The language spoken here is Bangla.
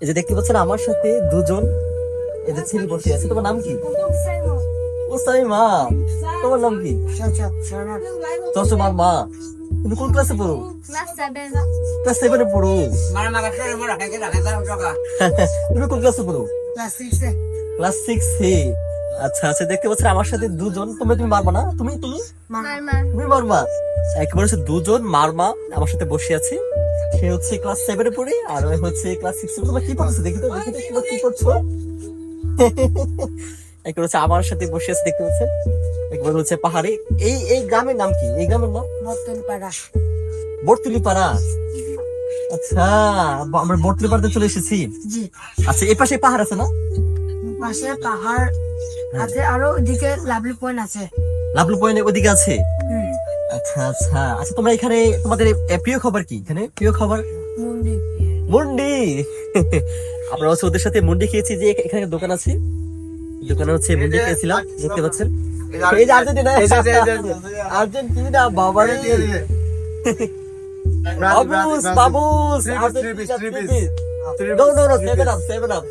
এই যে দেখতে পাচ্ছেন আমার সাথে দুজন এদের ছেলে বসে আছে। তোমার নাম কি? উসাইমা। তোমার নাম কি? চশমার মা। তুমি কোন ক্লাসে পড়ো? ক্লাস 7 এ পড়ো। তুমি কোন ক্লাসে পড়ো? ক্লাস 6 এ। আচ্ছা আচ্ছা, দেখতে পাচ্ছেন আমার সাথে দুজন। তুমি মারবা না? তুমি তুমি তুমি মারবা। একেবারে হচ্ছে দুজন মারমা আমার সাথে বসে আছে। সে হচ্ছে ক্লাস 7 এ পড়ে আর ওই হচ্ছে ক্লাস 6 এ। তোমরা কি পড়ছো দেখি তো, দেখি তো তোমরা কি করছো। একেবারে হচ্ছে আমার সাথে বসে আছে, দেখতে পাচ্ছেন। একেবারে হচ্ছে পাহাড়ে। এই এই গ্রামের নাম কি? এই গ্রামের নাম বর্তুলিপাড়া। আচ্ছা, আমরা বর্তুলিপাড়াতে চলে এসেছি। আচ্ছা, এই পাশে পাহাড় আছে না? পাশে পাহাড় আছে, আরো ওইদিকে লাভলি পয়েন্ট আছে। লাভলু পয়েন্ট ওদিকে আছে। আচ্ছা আচ্ছা আচ্ছা, তোমরা এখানে তোমাদের প্রিয় খাবার কি? এখানে প্রিয় খাবার মুন্ডি। মুন্ডি। আমরা হচ্ছে ওদের সাথে মুন্ডি খেয়েছি। যে এখানে একটা দোকান আছে, দোকানে হচ্ছে মুন্ডি খেয়েছিলাম, দেখতে পাচ্ছেন। এই যে আর্জেন্টিনা, আর্জেন্টিনা বাবা রে। বাবুস বাবুস, Argentina. No no no, 7 up 7 up.